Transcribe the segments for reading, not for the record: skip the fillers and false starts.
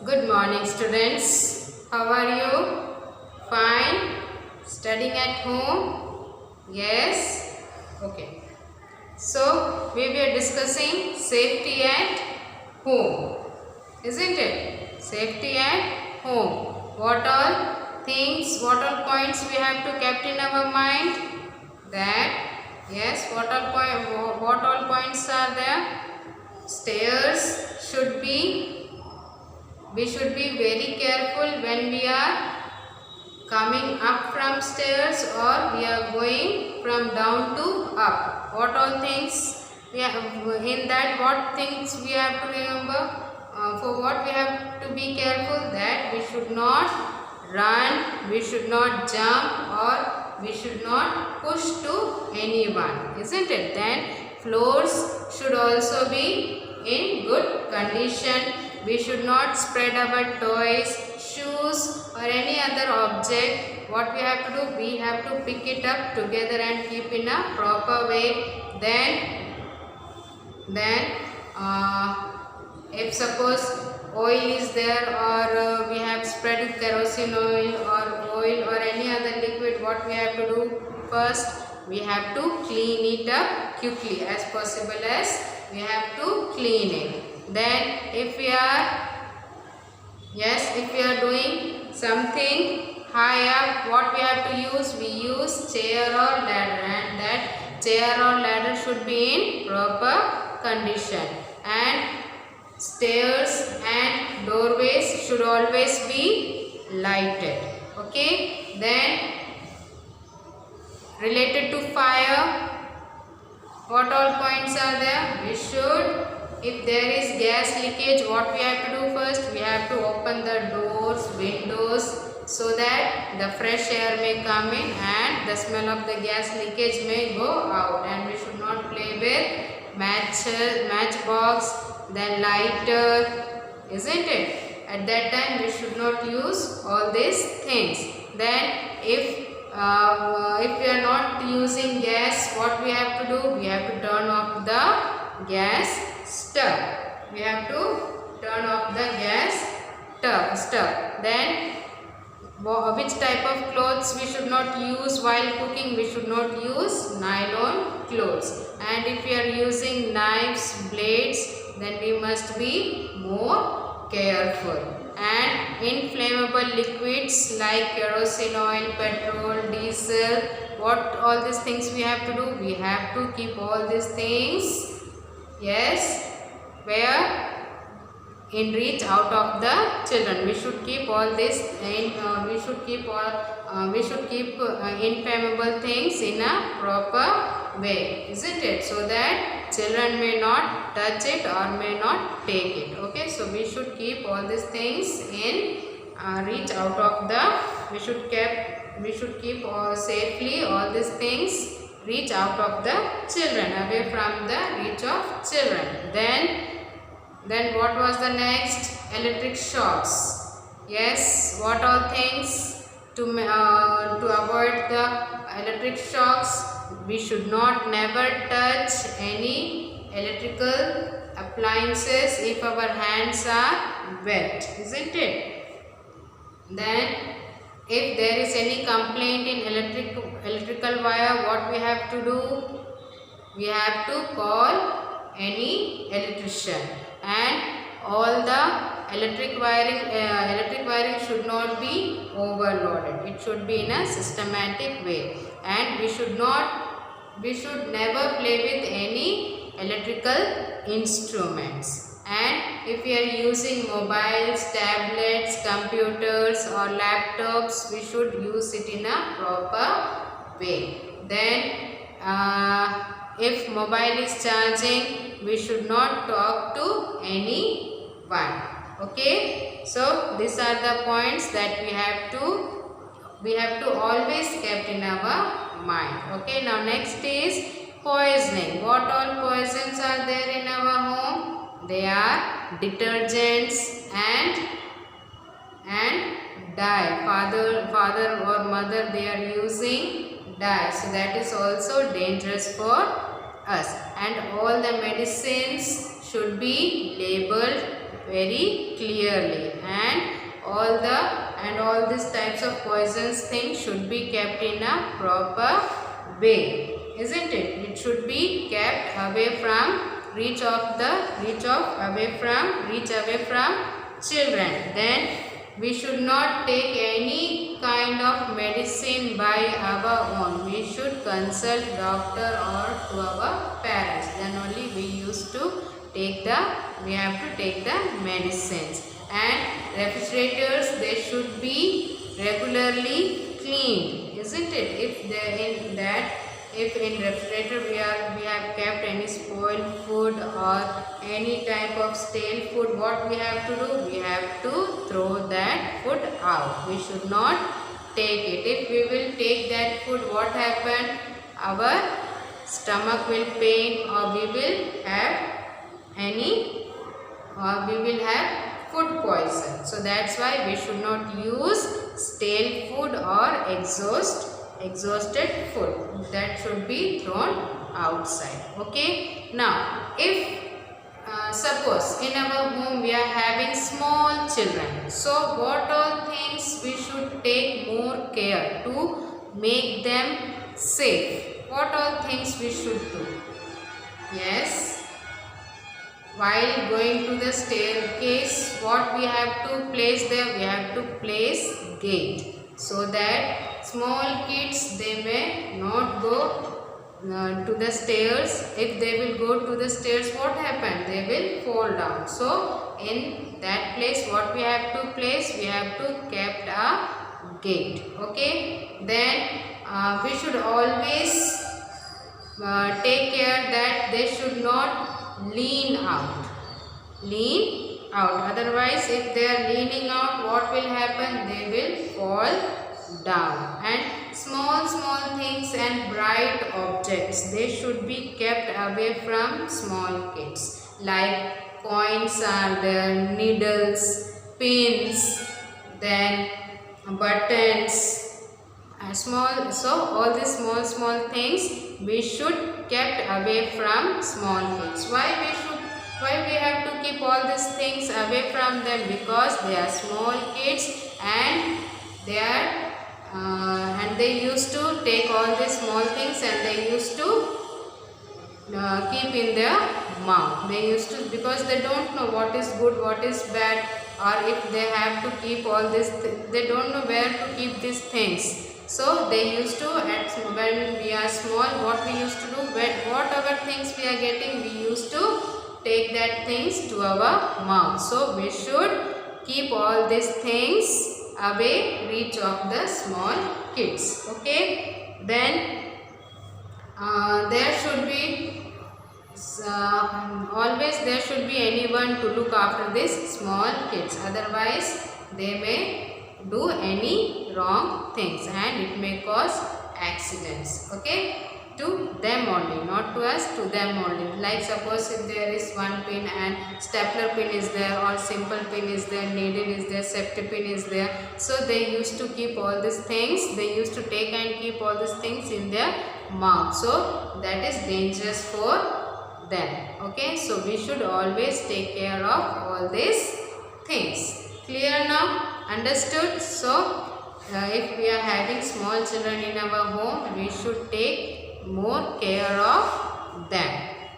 Good morning, students. How are you? Fine? Studying at home? Yes? Okay. So, we were discussing safety at home. Isn't it? Safety at home. What all things, what all points we have to keep in our mind? That, yes, what all points are there? Stairs should be We should be very careful when we are coming up from stairs or we are going from down to up. What all things we have in that? What things we have to remember? For what we have to be careful, that we should not run, we should not jump, or we should not push to anyone, isn't it? Then floors should also be in good condition. We should not spread our toys, shoes, or any other object. What we have to do? We have to pick it up together and keep in a proper way. Then if suppose oil is there, or we have spread kerosene oil or any other liquid, what we have to do? First, we have to clean it up quickly, as possible as we have to clean it. Then if we are doing something high up, what we have to use? We use chair or ladder, and that chair or ladder should be in proper condition. And stairs and doorways should always be lighted. Okay. Then related to fire, what all points are there? We should, if there is gas leakage, what we have to do first? We have to open the doors, windows, so that the fresh air may come in and the smell of the gas leakage may go out. And we should not play with matchbox, then lighter, isn't it? At that time we should not use all these things. Then if we are not using gas, what we have to do? We have to turn off the gas stove. We have to turn off the gas stove. Then which type of clothes we should not use while cooking? We should not use nylon clothes. And if we are using knives, blades, then we must be more careful. And inflammable liquids like kerosene oil, petrol, diesel, what all these things we have to do? We have to keep all these things, yes, where? In reach out of the children. We should keep all this we should keep inflammable things in a proper way, isn't it? So that children may not touch it or may not take it. Okay, so we should keep all these things in reach out of the, we should keep safely all these things reach out of the children, away from the reach of children. Then what was the next? Electric shocks. Yes, what all things to avoid the electric shocks? We should not never touch any electrical appliances if our hands are wet, isn't it? Then if there is any complaint in electrical wire, what we have to do? We have to call any electrician. And all the electric wiring should not be overloaded. It should be in a systematic way. And we should never play with any electrical instruments. And if we are using mobiles, tablets, computers or laptops, we should use it in a proper way. Then if mobile is charging, we should not talk to anyone. Okay, so these are the points that we have to always keep in our mind. Okay, now next is poisoning. What all poisons are there in our home? They are detergents and dye. Father or mother, they are using dye, so that is also dangerous for us. And all the medicines should be labeled very clearly, and all these types of poisons things should be kept in a proper way, isn't it? It should be kept away from reach away from children. Then we should not take any kind of medicine by our own. We should consult doctor or to our parents. Then only we have to take the medicines. And refrigerators, they should be regularly cleaned, isn't it? If in refrigerator we have kept any spoiled food or any type of stale food, what we have to do? We have to throw that food out. We should not take it. If we will take that food, what happen? Our stomach will pain, or we will have food poison. So that's why we should not use stale food or exhausted food. That should be thrown outside. Okay. Now, if suppose in our home we are having small children, so what all things we should take more care to make them safe? What all things we should do? Yes. While going to the staircase, what we have to place there? We have to place gate, so that small kids, they may not go to the stairs. If they will go to the stairs, what happen? They will fall down. So in that place, what we have to place? We have to keep a gate. Okay. Then we should always take care that they should not lean out. Otherwise, if they are leaning out, what will happen? They will fall down. And small things and bright objects, they should be kept away from small kids. Like coins are there, needles, pins, then buttons. So all these small things we should kept away from small kids. Why we have to keep all these things away from them? Because they are small kids, and they used to take all these small things and they used to keep in their mouth. They used to, because they don't know what is good, what is bad, or if they have to keep all this, they don't know where to keep these things. So they used to, when we are small, what we used to do, whatever things we are getting, we used to take that things to our mouth. So we should keep all these things away reach of the small kids. Okay. Then there should be always there should be anyone to look after these small kids. Otherwise, they may do any wrong things and it may cause accidents. Okay. To them only, not to us, to them only. Like suppose if there is one pin and stapler pin is there, or simple pin is there, needle is there, safety pin is there. So they used to keep all these things, they used to take and keep all these things in their mouth. So that is dangerous for them. Okay, so we should always take care of all these things. Clear now? Understood? So if we are having small children in our home, we should take more care of them.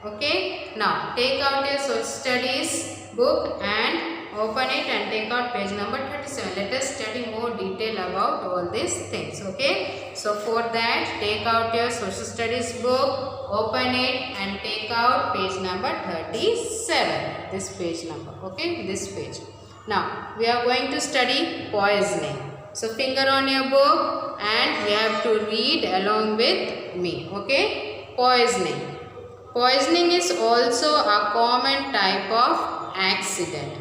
Okay. Now take out your social studies book and open it and take out page number 37. Let us study more detail about all these things. Okay. So for that, take out your social studies book, open it and take out page number 37. This page number. Okay. This page. Now we are going to study poisoning. So finger on your book and you have to read along with me. Okay. Poisoning. Poisoning is also a common type of accident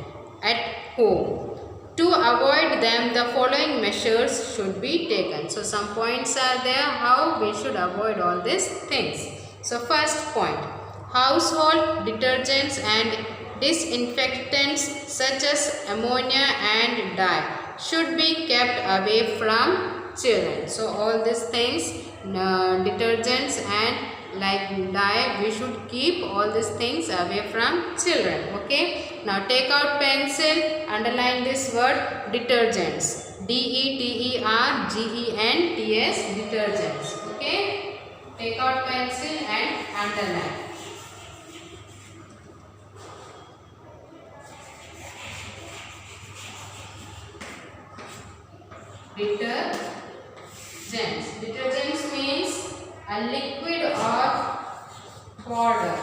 at home. To avoid them, the following measures should be taken. So some points are there how we should avoid all these things. So first point, household detergents and disinfectants such as ammonia and dye should be kept away from children. So all these things, detergents and like dye, we should keep all these things away from children. Okay. Now take out pencil, underline this word detergents. DETERGENTS, detergents. Okay? Take out pencil and underline. Detergents. Detergents means a liquid or powder.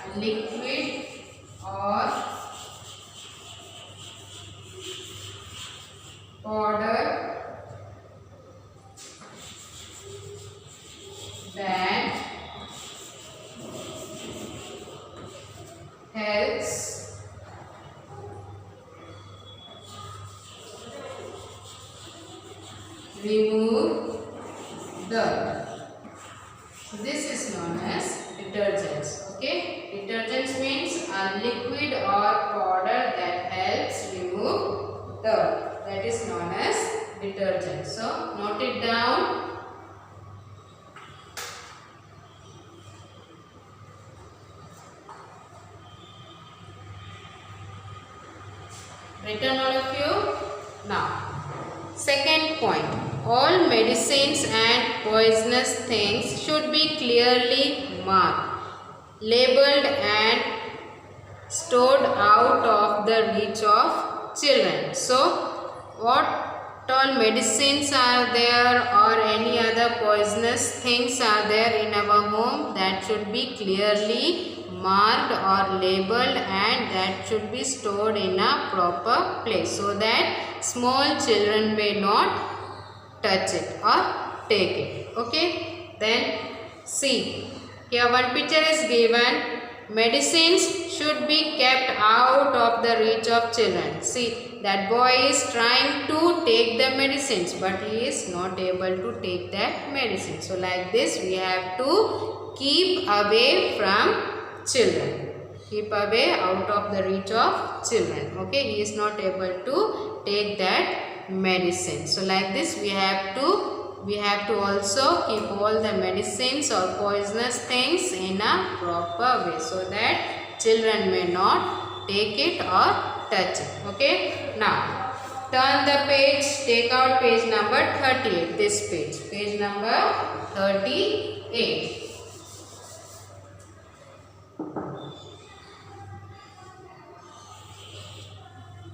A liquid or powder that helps remove dirt. So this is known as detergents. Okay, detergents means a liquid or powder that helps remove dirt. That is known as detergent. So note it down. Written all of you? Now, second point. All medicines and poisonous things should be clearly marked, labeled and stored out of the reach of children. So, what all medicines are there or any other poisonous things are there in our home, that should be clearly marked or labeled, and that should be stored in a proper place so that small children may not touch it or take it. Okay, then see, here one picture is given. Medicines should be kept out of the reach of children. See, that boy is trying to take the medicines, but he is not able to take that medicine. So like this we have to keep away from children. Keep away out of the reach of children. Okay, he is not able to take that medicine. So like this we have to also keep all the medicines or poisonous things in a proper way so that children may not take it or touch it. Okay, now turn the page, take out page number 38, this page number 38.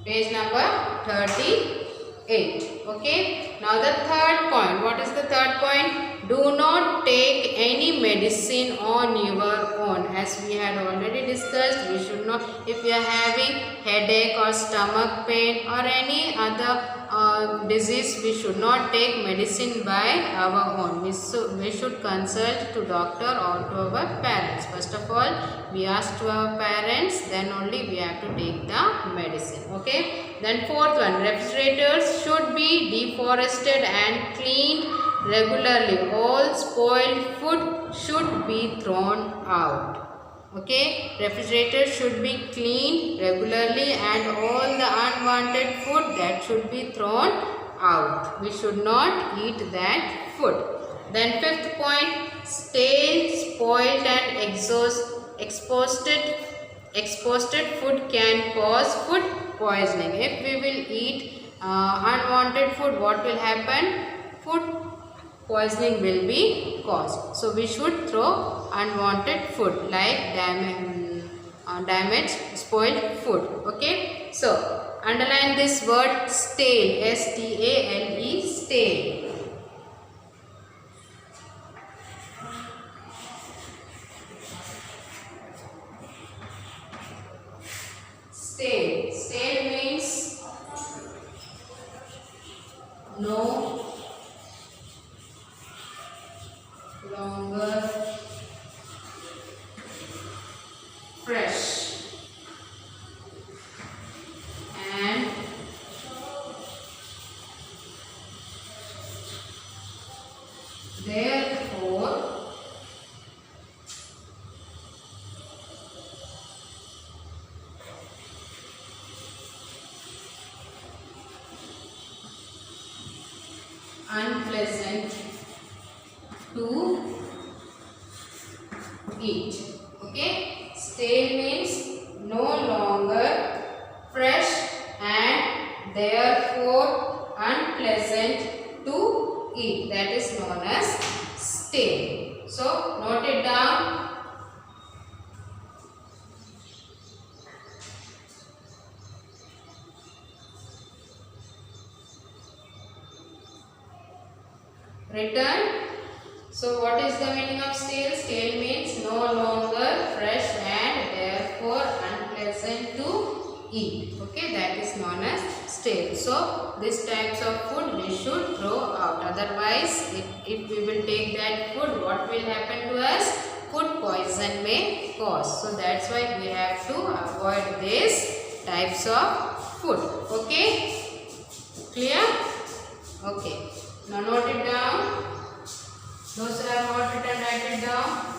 Page number 38. Okay. Now the third point. What is the third point? Do not take any medicine on your own. As we had already discussed, we should not, if we are having headache or stomach pain or any other disease, we should not take medicine by our own. We should consult to doctor or to our parents. First of all, we ask to our parents, then only we have to take the medicine. Okay. Then fourth one, refrigerators should be deforested and cleaned regularly. All spoiled food should be thrown out. Okay, refrigerators should be cleaned regularly and all the unwanted food that should be thrown out. We should not eat that food. Then fifth point, stale, spoiled and exposed food can cause food poisoning. If we will eat unwanted food, what will happen? Food poisoning will be caused. So we should throw unwanted food like damaged, spoiled food. Okay. So underline this word stale, S-T-A-L-E, stale. Stale. Stale means no longer fresh and eat. Okay, stale means no longer fresh and therefore unpleasant to eat. That is known as stale. So note it down. Return. So what is the meaning of stale? Stale means no longer fresh and therefore unpleasant to eat. Okay, that is known as stale. So these types of food we should throw out. Otherwise, if we will take that food, what will happen to us? Food poison may cause. So that's why we have to avoid these types of food. Okay, clear? Okay. Now note it down. Those who have not written, write it down.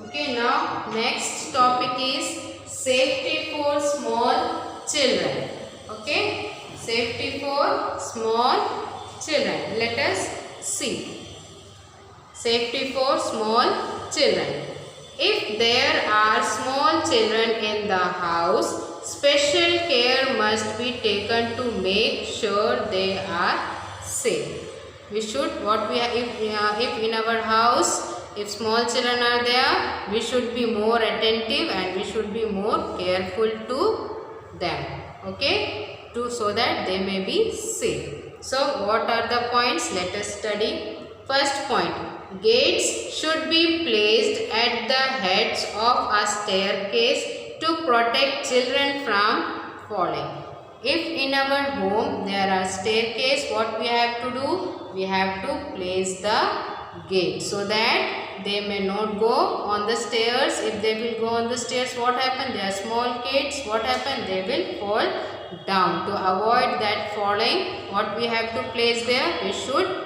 Okay, now next topic is safety for small children. Okay, safety for small children. Let us see. Safety for small children. If there are small children in the house, special care must be taken to make sure they are safe. We should, what we have, if in our house, if small children are there, we should be more attentive and we should be more careful to them. Okay, so that they may be safe. So what are the points? Let us study. First point, gates should be placed at the heads of a staircase to protect children from falling. If in our home there are staircase, what we have to do? We have to place the gate so that they may not go on the stairs. If they will go on the stairs, what happen? They are small kids. What happen? They will fall down. To avoid that falling, what we have to place there? We should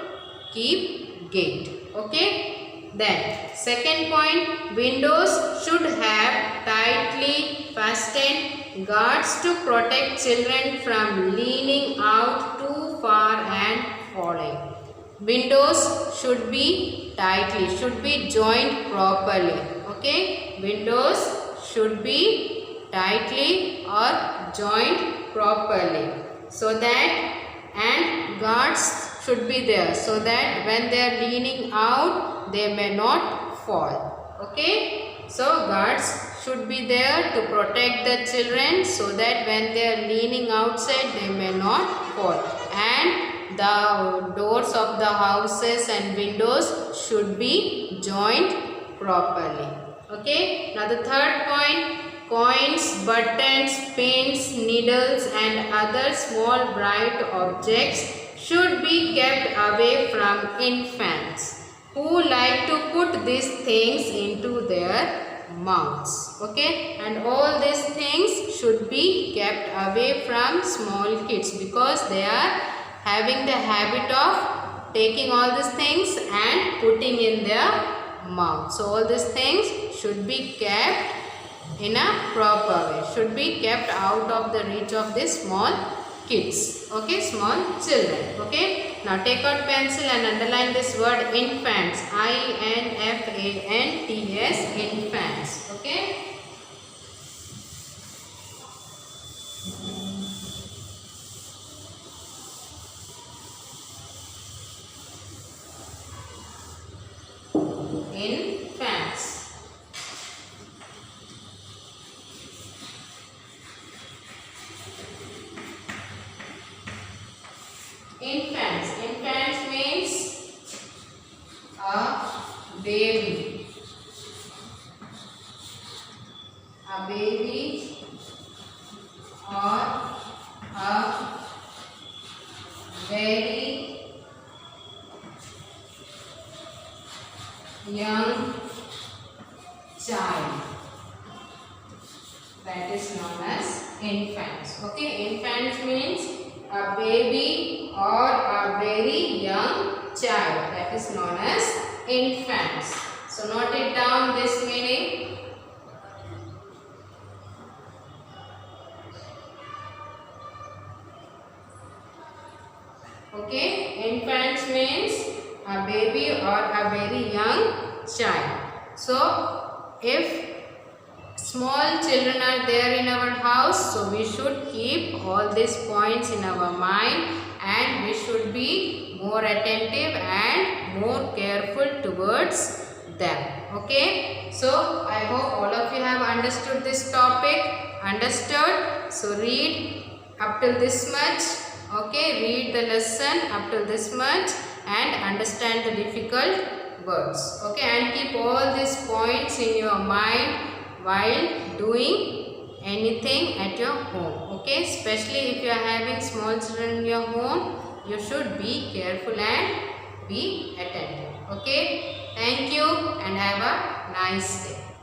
keep gate. Okay. Then second point, windows should have tightly fastened guards to protect children from leaning out too far and falling. Windows should be joined properly. Okay, windows should be tightly or joined properly, so that, and guards should be there so that when they are leaning out, they may not fall. Okay, so guards should be there to protect the children so that when they are leaning outside, they may not fall. And the doors of the houses and windows should be joined properly. Okay. Now the third point, coins, buttons, pins, needles and other small bright objects should be kept away from infants who like to put these things into their mouths. Okay. And all these things should be kept away from small kids because they are having the habit of taking all these things and putting in their mouth. So all these things should be kept in a proper way. Should be kept out of the reach of these small kids. Okay, small children. Okay. Now take out pencil and underline this word infants. I-N-F-A-N-T-S, infants. Okay. Infants. Infants. Infants means a baby. A baby or a very young child. That is known as infants. Okay, infants means a baby or a very young child, that is known as infants. So note it down, this meaning. Okay, infants means a baby or a very young child. So if small children are there in our house, so we should keep all these points in our mind and we should be more attentive and more careful towards them. Okay, so I hope all of you have understood this topic. Understood? So read up till this much. Okay, read the lesson up till this much and understand the difficult words. Okay, and keep all these points in your mind while doing anything at your home. Okay, especially if you are having small children in your home, you should be careful and be attentive. Okay, thank you and have a nice day.